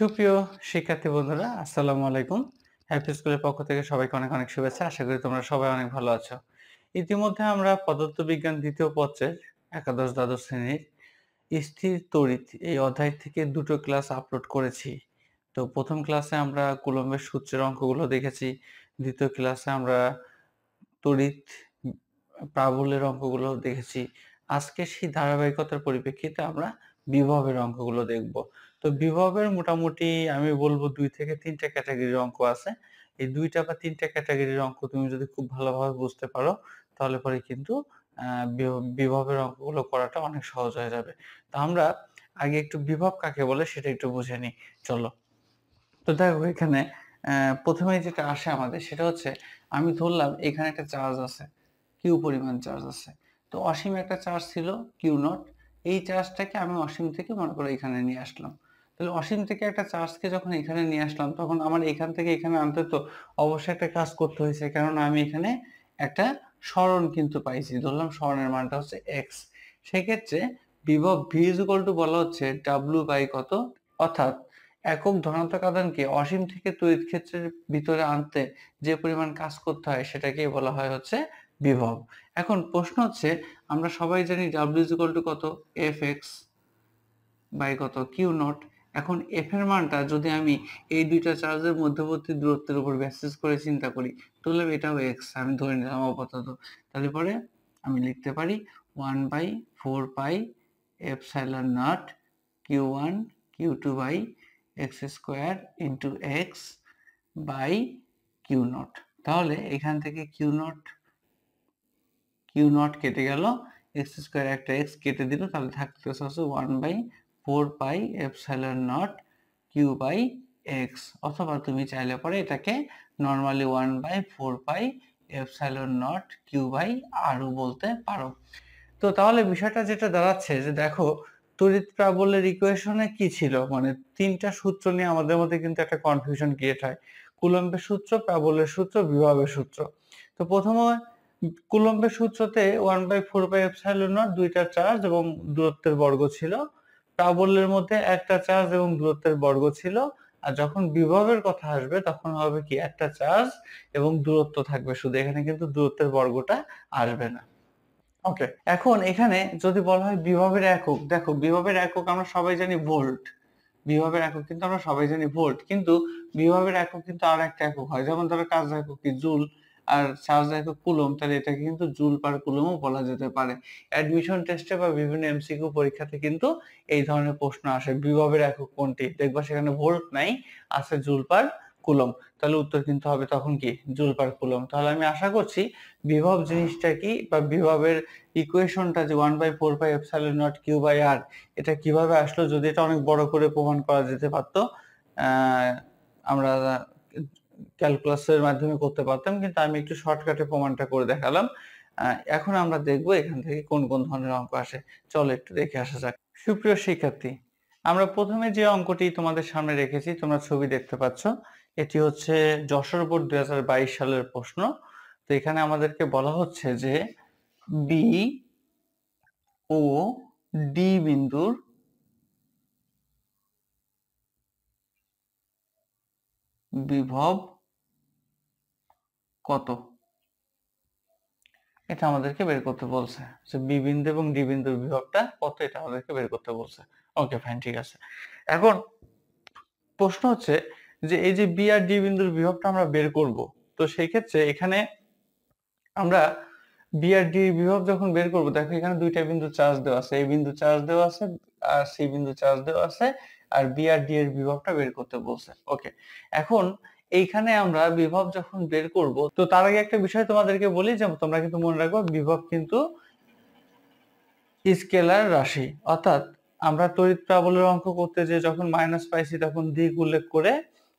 সুপ্রিয় শিক্ষার্থী বন্ধুরা, আসসালামু আলাইকুম। হ্যাপি স্কুলের পক্ষ থেকে সবাইকে অনেক অনেক শুভেচ্ছা। আশা করি তোমরা সবাই অনেক ভালো আছো। ইতিমধ্যে আমরা পদার্থবিজ্ঞান ২য় পত্রের একাদশ দ্বাদশ শ্রেণীর স্থির তড়িৎ এই অধ্যায় থেকে দুটো ক্লাস আপলোড করেছি। তো প্রথম ক্লাসে আমরা কুলম্বের সূত্রের অঙ্কগুলো দেখেছি। দ্বিতীয় ক্লাসে আমরা তড়িৎ প্রাবল্যের অঙ্কগুলো দেখেছি। আজকে সেই ধারাবাহিকতার পরিপ্রেক্ষিতে আমরা বিভবের অঙ্কগুলো দেখব। তো বিভবের মোটামুটি আমি বলব ২ থেকে ৩ টা ক্যাটেগরির অঙ্ক আছে। এই ২ টা বা ৩ টা ক্যাটেগরির অঙ্ক তুমি যদি খুব ভালোভাবে বুঝতে পারো, তাহলে পরে কিন্তু আ বিভবের অঙ্কগুলো করাটা অনেক সহজ হয়ে যাবে। তো আমরা আগে একটু বিভব কাকে বলে সেটা একটু বুঝে নিই। চলো। তো দেখো এখানে ১ম এ যেটা আসে আমাদের সেটা হচ্ছে আমি ধরলাম এখানে একটা চার্জ আছে। কিউ পরিমাণ চার্জ আছে। তো অসীম একটা চার্জ ছিল কিউ নট। এই চার্জটাকে আমি অসীম থেকে মনে করো এখানে নিয়ে আসলাম। তাহলে অসীম থেকে একটা চার্জকে যখন এখানে নিয়ে আসলাম তখন আমার এখান থেকে এখানে আনতে তো অবশ্যই একটা কাজ করতে হয়েছে। কেননা আমি এখানে একটা সরণ কিন্তু পাইছি। ধরলাম সরণের মানটা হচ্ছে x। সেক্ষেত্রে বিভব v বলা হচ্ছে w বাই কত? অর্থাৎ একক ধনাত্মক আধানকে অসীম থেকে তড়িৎ ক্ষেত্রের ভিতরে আনতে যে পরিমাণ কাজ করতে হয় সেটাকেই বলা হয় হচ্ছে বিভব। এখন প্রশ্ন হচ্ছে আমরা সবাই জানি W কত? Fx বাই কত? Q not. এখন F এর মানটা যদি আমি এই দুইটা চার্জের মধ্যবর্তী দূরত্বের উপর বেসিস করে চিন্তা করি, তাহলে এটাও x আমি ধরে নিলাম আপাতত। তাহলে পরে আমি লিখতে পারি 1/4 pi epsilon naught Q1 Q2 by x square into x by Q naught. তাহলে এখান থেকে কিউ নট কেটে গেল, এক্স স্কোয়ার একটা এক্স কেটে দিল, তাহলে থাকতেছে হচ্ছে 1/4 pi epsilon naught Q by X. অথবা তুমি চাইলে পরে এটাকে normally 1/4 pi epsilon naught Q by আরও বলতে পারো। তো তাহলে বিষয়টা যেটা দাঁড়াচ্ছে যে দেখো তড়িৎ প্রাবল্যের ইকুয়েশনে কি ছিল, মানে তিনটা সূত্র নিয়ে আমাদের মধ্যে কিন্তু একটা কনফিউশন ক্রিয়েট হয়। কুলম্বের সূত্র, প্রাবল্যের সূত্র, বিভবের সূত্র। তো প্রথমে কুলম্বের সূত্রতে 1/4 পাই এপসাইলন নট দুইটা চার্জ এবং দূরত্বের বর্গ ছিল। প্রাবল্যের মধ্যে একটা চার্জ এবং দূরত্বের বর্গ ছিল। আর যখন বিভবের কথা আসবে তখন হবে কি একটা চার্জ এবং দূরত্ব থাকবে শুধু, এখানে কিন্তু দূরত্বের বর্গটা আসবে না। ওকে, এখন এখানে যদি বলা হয় বিভবের একক, দেখো বিভবের একক আমরা সবাই জানি ভোল্ট। বিভবের একক কিন্তু আমরা সবাই জানি ভোল্ট, কিন্তু বিভবের একক কিন্তু আর একটা একক হয়, যেমন ধরো কাজের একক কি জুল, আর চার্জের একক কুলম্ব, তাহলে এটাকে কিন্তু জুল পার কুলম্বও বলা যেতে পারে। অ্যাডমিশন টেস্টে বা বিভিন্ন এমসিকিউ পরীক্ষাতে কিন্তু এই ধরনের প্রশ্ন আসে, বিভবের একক কোনটি, দেখবা সেখানে ভোল্ট নাই, আছে জুল পার কুলম্ব। তাহলে উত্তর কিন্তু হবে তখন কি জুল পার কুলম্ব। তাহলে আমি আশা করছি বিভব জিনিসটা কি বা বিভবের ইকুয়েশনটা যে 1/4 pi epsilon naught Q by R, এটা কিভাবে আসলো, যদি এটা অনেক বড় করে প্রমাণ করা যেতে পারতো আমরা ক্যালকুলাসের মাধ্যমে করতে পারতাম, কিন্তু আমি একটু শর্টকাটে প্রমাণটা করে দেখালাম। এখন আমরা দেখব এখান থেকে কোন কোন ধরনের অঙ্ক আসে। চলো একটু দেখে আসা যাক। সুপ্রিয় শিক্ষার্থী, আমরা প্রথমে যে অঙ্কটি তোমাদের সামনে রেখেছি তোমরা ছবি দেখতে পাচ্ছ, এটি হচ্ছে যশোর বোর্ড 2022 সালের প্রশ্ন। তো এখানে আমাদেরকে বলা হচ্ছে যে বি ও ডি বিন্দুর বিভব কত, এটা আমাদেরকে বের করতে বলছে। যে বি বিন্দু এবং ডি বিন্দুর বিভবটা কত এটা আমাদেরকে বের করতে বলছে। ওকে ফাইন, ঠিক আছে। এখন প্রশ্ন হচ্ছে যে এই যে বি আর ডি বিন্দুর বিভবটা আমরা বের করব, তো সেই ক্ষেত্রে এখানে আমরা বি আর ডি বিভব যখন বের করব, দেখো এখানে দুইটা বিন্দু চার্জ দেওয়া আছে, এই বিন্দু চার্জ দেওয়া আছে আর সি বিন্দু চার্জ দেওয়া আছে, আর বি আর ডি এর বিভবটা বের করতে বলছে। ওকে, এখন এইখানে আমরা বিভব যখন বের করব, তো তার আগে একটা বিষয় তোমাদেরকে বলি যে তোমরা কিন্তু মনে রাখবে বিভব কিন্তু স্কেলার রাশি। অর্থাৎ আমরা তড়িৎ প্রাবল্যের অঙ্ক করতে যে যখন মাইনাস পাইছি তখন দিক উল্লেখ করে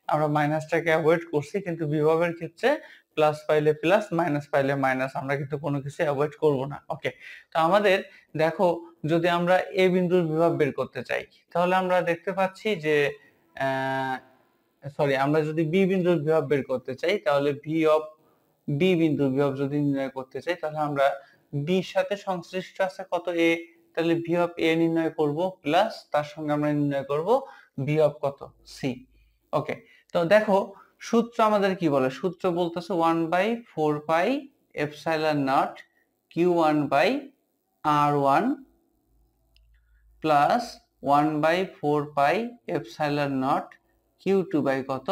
আমরা মাইনাসটাকে অ্যাভয়েড করছি, কিন্তু বিভবের ক্ষেত্রে প্লাস পাইলে প্লাস, মাইনাস পাইলে মাইনাস, আমরা কিন্তু কোনো কিছু অ্যাভয়েড করব না। ওকে, তো আমাদের দেখো যদি আমরা এ বিন্দুর বিভব বের করতে চাই, তাহলে আমরা দেখতে পাচ্ছি যে সরি, আমরা যদি বি বিন্দুর বিভব বের করতে চাই, তাহলে ভি অফ বি বিন্দুর বিভব যদি নির্ণয় করতে চাই, তাহলে আমরা বি এর সাথে সংশ্লিষ্ট আছে কত এ, তাহলে ভি অফ এ নির্ণয় করব প্লাস তার সঙ্গে আমরা নির্ণয় করব ভি অফ কত সি। ওকে, তো দেখো সূত্র আমাদের কি বলে, সূত্র বলতেছে 1/4 pi epsilon naught Q1 by R1 plus 1/4 pi epsilon naught Q2 by কত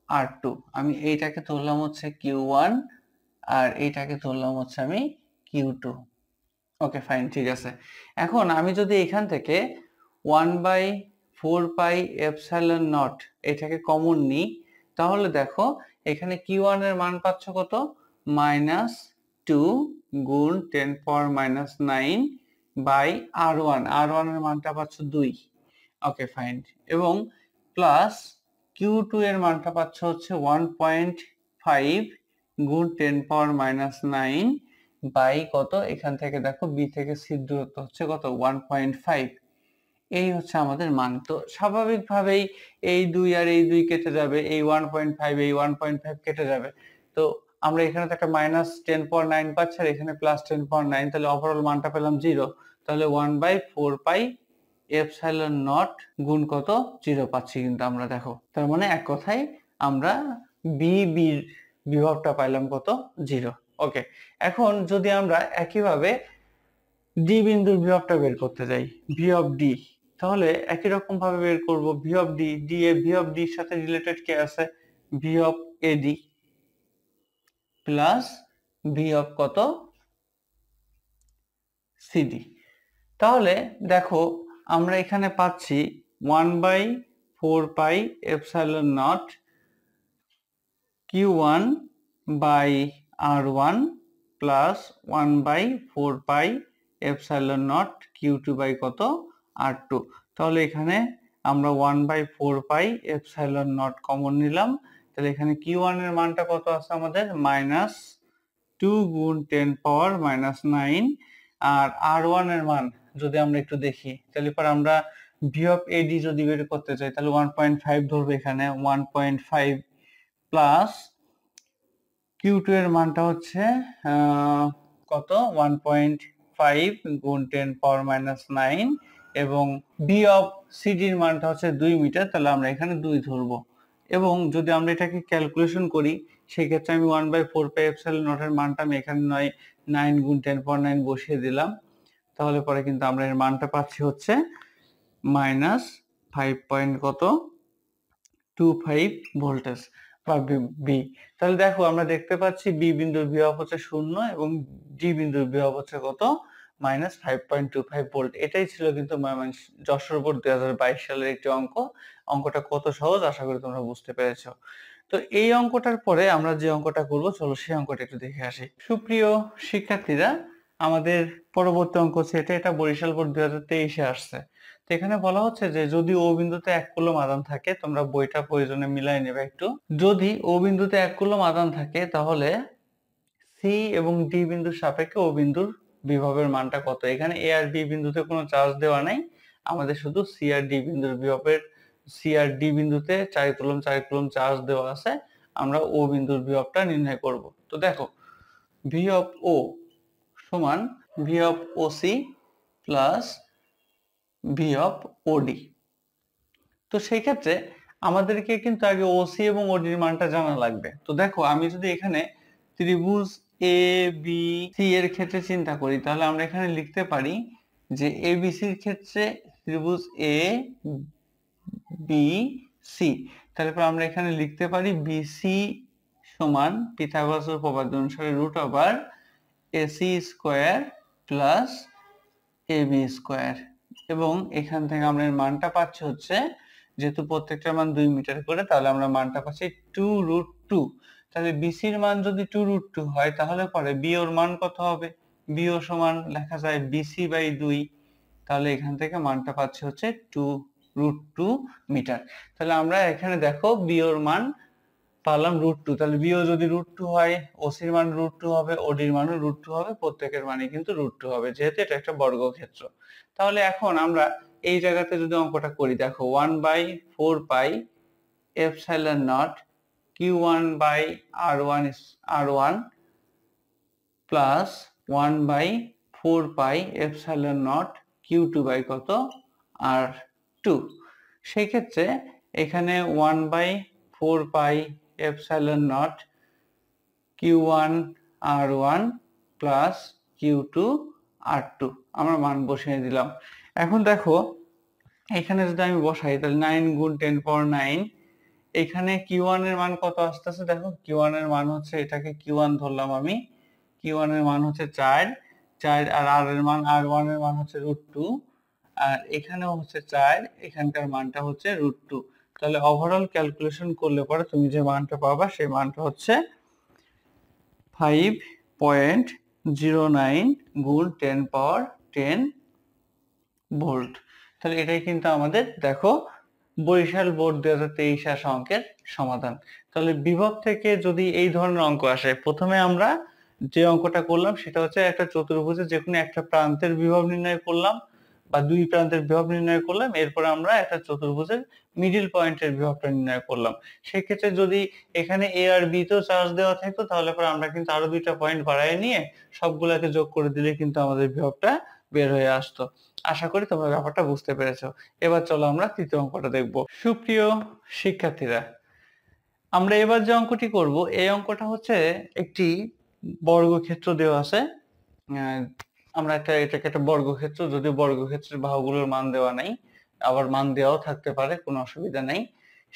R2। আমি এইটাকে ধরলাম হচ্ছে Q1 আর এইটাকে ধরলাম হচ্ছে আমি Q2। ওকে ফাইন, ঠিক আছে। এখন আমি যদি এখান থেকে 1/4 পাই এপসাইলন নট এটাকে কমন নিই, তাহলে দেখো এখানে Q1 এর মান পাচ্ছ কত, -2 গুণ 10 পাওয়ার -9 বাই R1, R1 এর মানটা পাচ্ছ 2। ওকে ফাইন, এবং প্লাস Q2 এর মানটা পাচ্ছ হচ্ছে 1.5 গুণ 10 পাওয়ার -9 বাই কত, এখান থেকে দেখো বি থেকে সি দূরত্ব হচ্ছে কত 1.5। এই হচ্ছে আমাদের মান। তো স্বাভাবিকভাবেই এই 2 আর এই 2 কেটে যাবে, এই 1.5 এই 1.5 কেটে যাবে। তো আমরা এখানে তো একটা -10 পাওয়ার 9 পাচ্ছি আর এখানে +10 পাওয়ার 9, তাহলে ওভারঅল মানটা পেলাম 0। তাহলে 1/4 পাই এপসাইলন নট গুণ কত 0 পাচ্ছি কিন্তু আমরা, দেখো তার মানে এক কথায় আমরা বির বিভবটা পাইলাম কত 0। ওকে, এখন যদি আমরা একইভাবে ডি বিন্দুর বিভবটা বের করতে যাই, ভি অফ ডি, তাহলে একই রকম ভাবে বের করব V of D. D A V of ডির সাথে রিলেটেড কে আছে, V of AD plus V of কত সিডি। তাহলে দেখো আমরা এখানে পাচ্ছি 1/4 pi epsilon naught Q1 by R1 plus 1/4 pi epsilon naught Q2 by কত R2। তাহলে এখানে আমরা 1/4 পাই এপসাইলন নট কমন নিলাম, তাহলে এখানে Q1 এর মানটা কত আছে আমাদের, -2 গুণ 10 পাওয়ার -9, আর R1 এর মান যদি আমরা একটু দেখি, তাহলে পর আমরা ভি অফ এডি যদি বের করতে চাই তাহলে 1.5 ধরবে, এখানে 1.5 প্লাস Q2 এর মানটা হচ্ছে কত 1.5 গুণ 10 পাওয়ার -9 এবং বি অফ সিডির মানটা হচ্ছে 2 মিটার, তাহলে আমরা এখানে 2 ধরবো। এবং যদি আমরা এটাকে ক্যালকুলেশন করি সেই ক্ষেত্রে আমি 1/4 পাই এপসাইলন নট এর মানটা আমি এখানে 9 গুণ 10 পাওয়ার 9 বসিয়ে দিলাম, তাহলে পরে কিন্তু আমরা এর মানটা পাচ্ছি হচ্ছে -5.25 ভোল্টেজ বা বি। তাহলে দেখো আমরা দেখতে পাচ্ছি বি বিন্দুর বিভব হচ্ছে 0 এবং ডি বিন্দুর বিভব হচ্ছে কত -5.25 ভোল্ট। এটাই ছিল কিন্তু যশোর বোর্ড 2022 সালের একটি অঙ্ক। অঙ্কটা কত সহজ আশা করি তোমরা বুঝতে পেরেছো। তো এই অঙ্কটার পরে আমরা যে অঙ্কটা করব, চলো সেই অঙ্কটা একটু দেখে আসি। সুপ্রিয় শিক্ষার্থীরা, আমাদের পরবর্তী অঙ্ক হচ্ছে এটা বরিশাল বোর্ড 2023-এ আসছে। তো এখানে বলা হচ্ছে যে যদি ও বিন্দুতে 1 কুলম্ব আধান থাকে, তোমরা বইটা প্রয়োজনে মিলাই নেবে একটু। যদি ও বিন্দুতে 1 কুলম্ব আধান থাকে তাহলে সি এবং ডি বিন্দুর সাপেক্ষে ও বিন্দুর বিভবের মানটা কত। এখানে এ আর বি বিন্দুতে কোনো চার্জ দেওয়া নাই, আমাদের শুধু সি আর ডি বিন্দুর বিভবের, সি আর ডি বিন্দুতে 4 কুলম্ব চার্জ দেওয়া আছে, আমরা ও বিন্দুর বিভবটা নির্ণয় করব। তো দেখো ভি অফ ও সমান V of O C plus V of OD. তো সেই ক্ষেত্রে আমাদেরকে কিন্তু আগে ওসি এবং ওডির মানটা জানা লাগবে। তো দেখো আমি যদি এখানে ত্রিভুজ এ বি সি এর ক্ষেত্রে চিন্তা করি, তাহলে আমরা এখানে লিখতে পারি যে এবিসির ক্ষেত্রে ত্রিভুজ এ বি সি, তারপর আমরা এখানে লিখতে পারি বিসি সমান পিথাগোরাসের উপপাদ্য অনুসারে √/AC² প্লাস AB²। এবং এখান থেকে আমরা এর মানটা পাচ্ছি হচ্ছে, যেহেতু প্রত্যেকটার মান 2 মিটার করে, তাহলে আমরা মানটা পাচ্ছি 2√2। তাহলে BC এর মান যদি 2√2 হয় তাহলে পরে BO এর মান কত হবে, BO সমান লেখা যায় BC/2। তাহলে এখান থেকে মানটা পাচ্ছি হচ্ছে 2√2 মিটার। তাহলে আমরা এখানে দেখো BO এর মান পারলাম √2, তাহলে BO যদি √2 হয়, OC এর মান √2 হবে, OD এর মানও √2 হবে, প্রত্যেকের মানই কিন্তু √2 হবে, যেহেতু এটা একটা বর্গক্ষেত্র। তাহলে এখন আমরা এই জায়গাতে যদি অঙ্কটা করি, দেখো 1/4 pi epsilon naught Q1 by R1 plus 1/4 pi epsilon naught Q2 by কত R2। সেই ক্ষেত্রে এখানে 1/4 pi epsilon naught Q1 R1 plus Q2 R2 আমরা মান বসিয়ে দিলাম। এখন দেখো এখানে যদি আমি বসাই তাহলে 9 গুণ 10 পাওয়ার 9, এখানে Q1 এর মান কত আসতেছে দেখো, Q1 এর মান হচ্ছে, এটাকে Q1 ধরলাম আমি, Q1 এর মান হচ্ছে 4 আর R এর মান R1 এর মান হচ্ছে √2, আর এখানেও হচ্ছে 4, এখানকার মানটা হচ্ছে √2। তাহলে ওভারঅল ক্যালকুলেশন করলে পরে তুমি যে মানটা পাবা সেই মানটা হচ্ছে 5.09 গুণ 10 পাওয়ার 10 ভোল্ট। তাহলে এটাই কিন্তু আমাদের দেখো বরিশাল বোর্ড 2023 আসা অঙ্কের সমাধান। তাহলে বিভব থেকে যদি এই ধরনের অঙ্ক আসে, প্রথমে আমরা যে অঙ্কটা করলাম সেটা হচ্ছে একটা চতুর্ভুজের যে কোনো একটা প্রান্তের বিভব নির্ণয় করলাম বা দুই প্রান্তের বিভব নির্ণয় করলাম, এরপর আমরা একটা চতুর্ভুজের মিডিল পয়েন্টের বিভবটা নির্ণয় করলাম। সেই ক্ষেত্রে যদি এখানে এ আর বি তেও চার্জ দেওয়া থাকতো তাহলে পরে আমরা কিন্তু আরো দুইটা পয়েন্ট বাড়ায় নিয়ে সবগুলাকে যোগ করে দিলে কিন্তু আমাদের বিভবটা বের হয়ে আসতো। আশা করি তোমরা ব্যাপারটা বুঝতে পেরেছো। এবার চলো আমরা তৃতীয় অঙ্কটা দেখব। সুপ্রিয় শিক্ষার্থীরা, আমরা এবার যে অঙ্কটি করব এই অঙ্কটা হচ্ছে একটি বর্গক্ষেত্র দেওয়া আছে। আমরা এটাকে একটা বর্গক্ষেত্র, যদিও বর্গক্ষেত্রের বাহুগুলোর মান দেওয়া নাই, আবার মান দেওয়াও থাকতে পারে, কোনো অসুবিধা নাই।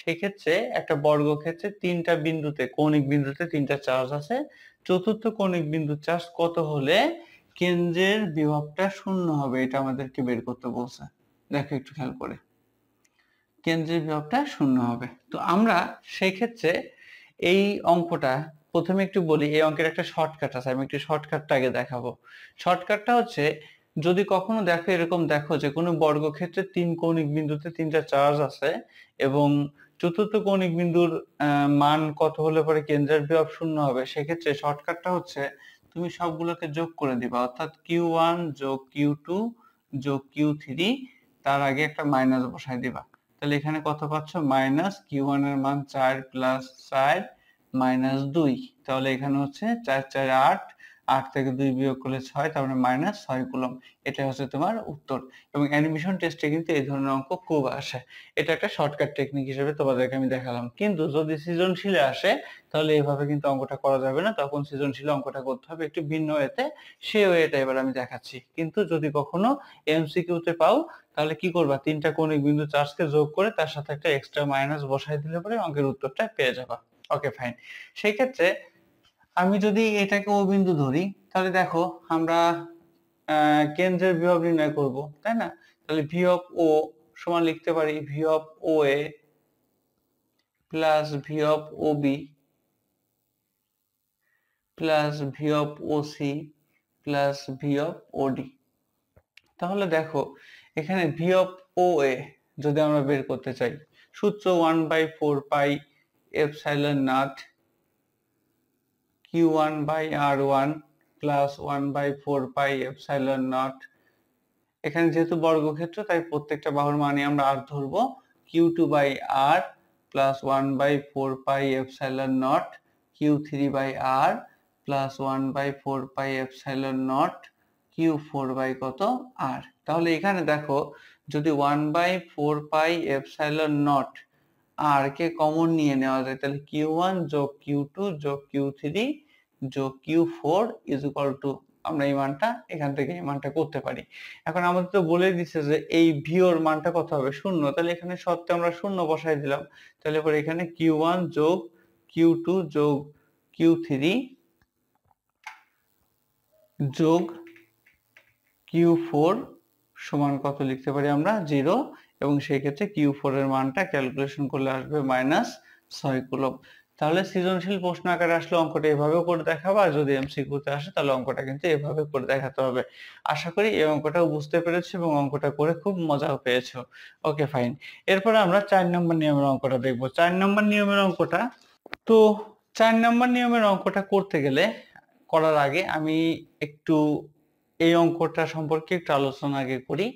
সেই ক্ষেত্রে একটা বর্গক্ষেত্রে তিনটা বিন্দুতে, কৌণিক বিন্দুতে তিনটা চার্জ আছে। চতুর্থ কৌণিক বিন্দুর চার্জ কত হলে কেন্দ্রের বিভবটা শূন্য হবে, এটা আমাদেরকে বের করতে বলছে। দেখো একটু খেয়াল করে, কেন্দ্রের বিভবটা শূন্য হবে। তো আমরা সেই ক্ষেত্রে এই অঙ্কটা প্রথমে একটু বলি, এই অঙ্কের একটা শর্টকাট আছে, আমি একটু শর্টকাটটা আগে দেখাবো। শর্টকাটটা হচ্ছে, যদি কখনো দেখো এরকম দেখো যে কোনো বর্গক্ষেত্রে তিন কৌণিক বিন্দুতে তিনটা চার্জ আছে এবং চতুর্থ কৌণিক বিন্দুর মান কত হলে পরে কেন্দ্রের বিভব শূন্য হবে, সেক্ষেত্রে শর্টকাটটা হচ্ছে তুমি সবগুলোকে যোগ করে দিবা, অর্থাৎ Q1 যোগ Q2 যোগ Q3, তার আগে একটা মাইনাস বসাই দিবা। তাহলে এখানে কত পাচ্ছ, মাইনাস Q1 এর মান 4 প্লাস 4 মাইনাস 2, তাহলে এখানে হচ্ছে 4 4 8, 8 থেকে 2 বিয়োগ করলে 6, তার মানে মাইনাস 6 কুলম্ব। এটা হচ্ছে তোমার উত্তর। এবং অ্যাডমিশন টেস্টে কিন্তু এই ধরনের অঙ্ক খুব আসে। এটা একটা শর্টকাট টেকনিক হিসেবে তোমাদেরকে আমি দেখালাম। কিন্তু যদি সৃজনশীলে আসে তাহলে এভাবে কিন্তু অঙ্কটা করা যাবে না, তখন সৃজনশীলে অঙ্কটা করতে হবে একটু ভিন্ন ওয়েতে। সেই ওয়েটা এবার আমি দেখাচ্ছি। কিন্তু যদি কখনো এমসিকিউতে পাও তাহলে কি করবা, তিনটা কৌণিক বিন্দু চার্জকে যোগ করে তার সাথে একটা এক্সট্রা মাইনাস বসাই দিলে পরে অঙ্কের উত্তরটা পেয়ে যাবা। Okay fine. সেই ক্ষেত্রে আমি যদি এটাকে ও বিন্দু ধরি, তাহলে দেখো আমরা কেন্দ্রের বিভব নির্ণয় করব, তাই না? তাহলে ভি অফ ও সমান লিখতে পারি V of O A plus V of O B plus V of O C plus V of O D. তাহলে দেখো এখানে ভি অফ ও এ যদি আমরা বের করতে চাই, সূত্র 1/4 pi epsilon naught Q1 by R1 plus 1/4 pi epsilon naught. এখানে যেহেতু বর্গক্ষেত্র তাই প্রত্যেকটা বাহুর মানে আমরা R ধরবো, Q2 by R plus 1/4 pi epsilon naught Q3 by R plus 1/4 pi epsilon naught Q4 by কত R। তাহলে এখানে দেখো যদি 1/4 পাই এপসাইলন নট R কে কমন নিয়ে নেওয়া যায়, তাহলে Q1 যোগ Q2 যোগ Q3 যোগ Q4 ইজ ইকুয়াল টু, আমরা এই মানটা এখান থেকে এই মানটা করতে পারি। এখন আমাদের তো বলে দিচ্ছে যে এই ভি ওর মানটা কত হবে, শূন্য। তাহলে এখানে শর্তে আমরা শূন্য বসাই দিলাম। তাহলে পরে এখানে Q1 যোগ Q2 যোগ Q3 যোগ Q4 সমান কত লিখতে পারি আমরা, 0, এবং সেই ক্ষেত্রে Q4 এর মানটা ক্যালকুলেশন করলে আসবে -6 কুলম্ব। তাহলে সৃজনশীল প্রশ্ন আকারে আসলে অঙ্কটা এভাবেও করে দেখাবো, আর যদি এমসিকিউতে আসে তাহলে অঙ্কটা কিন্তু এভাবে করে দেখাতে হবে। আশা করি এই অঙ্কটাও বুঝতে পেরেছো এবং অঙ্কটা করে খুব মজাও পেয়েছো। Okay fine. এরপরে আমরা 4 নম্বর নিয়মের অঙ্কটা দেখবো। 4 নম্বর নিয়মের অঙ্কটা, তো 4 নম্বর নিয়মের অঙ্কটা করতে গেলে, করার আগে আমি একটু এই অঙ্কটা সম্পর্কে একটু আলোচনা আগে করি।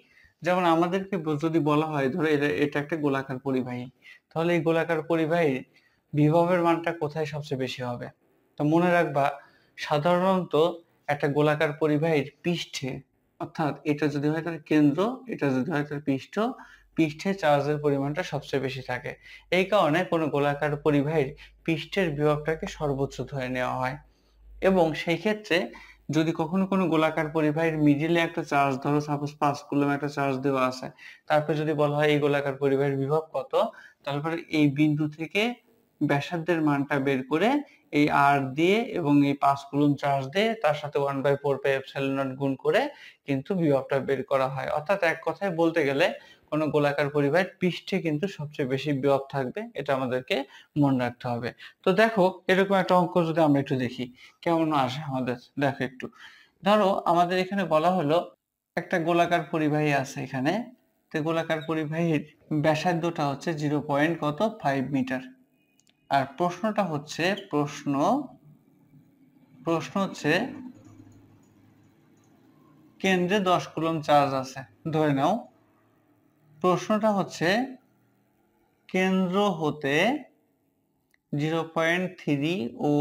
যেমন আমাদেরকে যদি বলা হয়, ধরো এটা একটা গোলাকার পরিবাহী, তাহলে এই গোলাকার পরিবাহীর বিভবের মানটা কোথায় সবচেয়ে বেশি হবে? তো মনে রাখবা, সাধারণত একটা গোলাকার পরিবাহীর পৃষ্ঠে অর্থাৎ এটা যদি হয় তার কেন্দ্র, এটা যদি হয় তার পৃষ্ঠ, পৃষ্ঠে চার্জের পরিমাণটা সবচেয়ে বেশি থাকে। এই কারণে কোনো গোলাকার পরিবাহীর পৃষ্ঠের বিভবটাকে সর্বোচ্চ ধরে নেওয়া হয়। এবং সেই ক্ষেত্রে যদি কখনো কোনো গোলাকার পরিবাহীর মিডিলে একটা চার্জ, ধরো সাপোজ 5 কুলম্ব একটা চার্জ দেওয়া আছে, তারপরে যদি বলা হয় এই গোলাকার পরিবাহীর বিভব কত, তারপরে এই বিন্দু থেকে ব্যাসার্ধের মানটা বের করে এই r দিয়ে এবং এই 5 কুলম্ব চার্জ দিয়ে তার সাথে 1/4πε0 গুণ করে কিন্তু বিভবটা বের করা হয়। অর্থাৎ এক কথায় বলতে গেলে কোনো গোলাকার পরিবাহীর পৃষ্ঠে কিন্তু সবচেয়ে বেশি বিভব থাকবে, এটা আমাদেরকে মনে রাখতে হবে। তো দেখো এরকম একটা অঙ্ক যদি আমরা একটু দেখি কেমন আসে আমাদের, দেখো একটু। ধরো আমাদের এখানে বলা হলো একটা গোলাকার পরিবাহী আছে এখানে, তো গোলাকার পরিবাহীর ব্যাসার্ধটা হচ্ছে 0.5 মিটার। আর প্রশ্নটা হচ্ছে প্রশ্ন হচ্ছে কেন্দ্রে 10 কুলম্ব চার্জ আছে, ধরে নাও। প্রশ্নটা হচ্ছে কেন্দ্র হতে 0.3 ও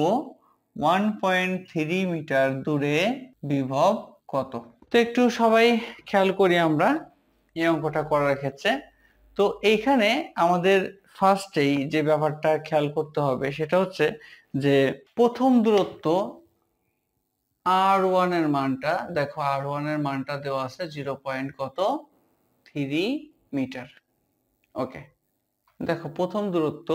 1.3 মিটার দূরে বিভব কত? তো একটু সবাই খেয়াল করি আমরা এই অঙ্কটা করার ক্ষেত্রে। তো এইখানে আমাদের ফার্স্টেই যে ব্যাপারটা খেয়াল করতে হবে সেটা হচ্ছে যে প্রথম দূরত্ব r1 এর মানটা, দেখো r1 এর মানটা দেওয়া আছে 0.3 মিটার। ওকে, দেখো প্রথম দূরত্ব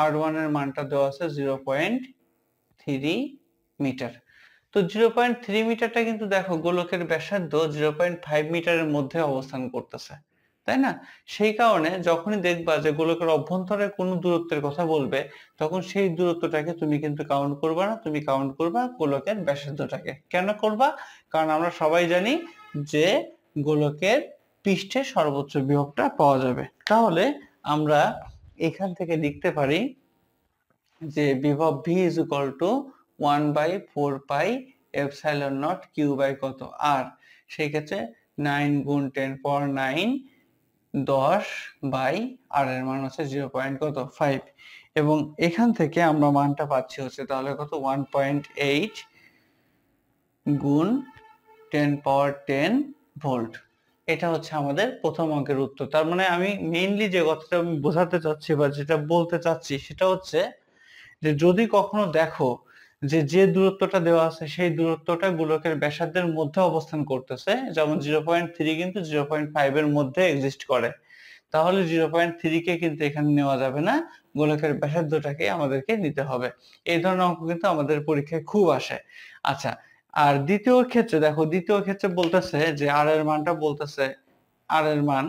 r1 এর মানটা দেওয়া আছে 0.3 মিটার। তো 0.3 মিটারটা কিন্তু দেখো গোলকের ব্যাসার্ধ 0.5 মিটারের মধ্যে অবস্থান করতেছে, তাই না? সেই কারণে যখনই দেখবা যে গোলকের অভ্যন্তরে কোনো দূরত্বের কথা বলবে, তখন সেই দূরত্বটাকে তুমি কিন্তু কাউন্ট করবা না, তুমি কাউন্ট করবা গোলকের ব্যাসার্ধটাকে। কেন করবা? কারণ আমরা সবাই জানি যে গোলকের পৃষ্ঠে সর্বোচ্চ বিভবটা পাওয়া যাবে। তাহলে আমরা এখান থেকে লিখতে পারি যে বিভব v is equal to 1/4πε0 q by কত r, সেই ক্ষেত্রে 9 গুণ 10⁻9 10 বাই r এর মান হচ্ছে 0.5, এবং এখান থেকে আমরা মানটা পাচ্ছি হচ্ছে তাহলে কত 1.8 গুণ 10⁻10 ভোল্ট। এটা হচ্ছে আমাদের প্রথম অঙ্কের উত্তর। তার মানে আমি মেইনলি যে কথাটা আমি বোঝাতে চাচ্ছি বা যেটা বলতে চাচ্ছি সেটা হচ্ছে যে যদি কখনো দেখো যে দূরত্বটা দেওয়া আছে সেই দূরত্বটা গোলকের ব্যাসার্ধের মধ্যে অবস্থান করতেছে, যেমন 0.3 কিন্তু 0.5 এর মধ্যে এক্সিস্ট করে, তাহলে 0.3 কে কিন্তু এখানে নেওয়া যাবে না, গোলকের ব্যাসার্ধটাকে আমাদেরকে নিতে হবে। এই ধরনের অঙ্ক কিন্তু আমাদের পরীক্ষায় খুব আসে। আচ্ছা, আর দ্বিতীয় ক্ষেত্রে দেখো, দ্বিতীয় ক্ষেত্রে বলতেছে যে r এর মানটা বলতেছে, r এর মান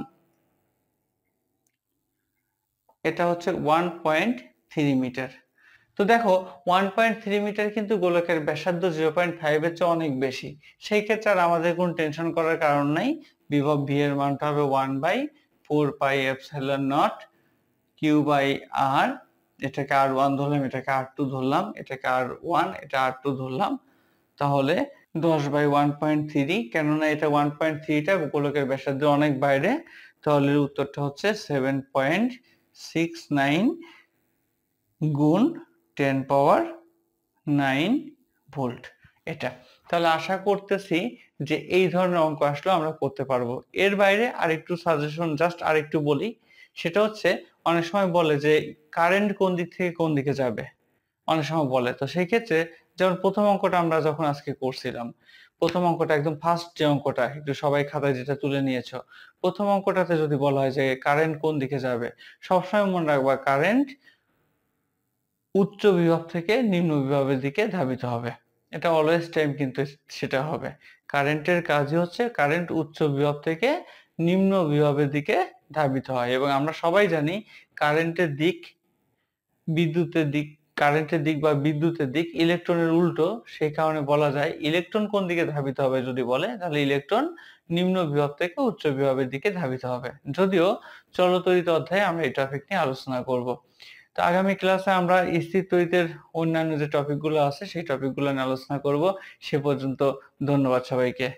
এটা হচ্ছে 1.3 মিটার। তো দেখো 1.3 মিটার কিন্তু গোলকের ব্যাসার্ধ 0.5 এর চেয়ে অনেক বেশি, সেই ক্ষেত্রে আর আমাদের কোনো টেনশন করার কারণ নাই। বিভব v এর মানটা হবে 1/4πε0 q বাই r, এটাকে r1 ধরলাম, এটাকে r2 ধরলাম, এটাকে r1, এটা r2 ধরলাম, তাহলে 10/1.3, কেননা এটা 1.3 টা গোলকের ব্যাসার্ধের অনেক বাইরে, তাহলে উত্তরটা হচ্ছে 7.69 গুণ 10⁻9 ভোল্ট। এটা তাহলে আশা করতেছি যে এই ধরনের অঙ্ক আসলে আমরা করতে পারবো। এর বাইরে আরেকটু সাজেশন জাস্ট আরেকটু বলি, সেটা হচ্ছে অনেক সময় বলে যে কারেন্ট কোন দিক থেকে কোন দিকে যাবে, অনেক সময় বলে। তো সেই ক্ষেত্রে যেমন প্রথম অঙ্কটা আমরা যখন আজকে করছিলাম, প্রথম অঙ্কটা একদম ফার্স্ট যে অঙ্কটা, একটু সবাই খাতায় যেটা তুলে নিয়েছো, প্রথম অঙ্কটাতে যদি বলা হয় যে কারেন্ট কোন দিকে যাবে, সবসময় মনে রাখবা কারেন্ট উচ্চ বিভব থেকে নিম্ন বিভবের দিকে ধাবিত হবে। এটা অলওয়েজ টাইম কিন্তু সেটা হবে। কারেন্টের কাজই হচ্ছে কারেন্ট উচ্চ বিভব থেকে নিম্ন বিভবের দিকে ধাবিত হয়, এবং আমরা সবাই জানি কারেন্টের দিক বিদ্যুতের দিক, কারেন্টের দিক বা বিদ্যুতের দিক ইলেকট্রনের উল্টো, সেই কারণে বলা যায় ইলেকট্রন কোন দিকে ধাবিত হবে যদি বলে, তাহলে ইলেকট্রন নিম্ন বিভব থেকে উচ্চ বিভবের দিকে ধাবিত হবে। যদিও চলতরিত অধ্যায়ে আমরা এই টপিক নিয়ে আলোচনা করব। তো আগামী ক্লাসে আমরা স্থির তড়িতের অন্যান্য যে টপিকগুলো আছে সেই টপিকগুলো নিয়ে আলোচনা করব। সে পর্যন্ত ধন্যবাদ সবাইকে।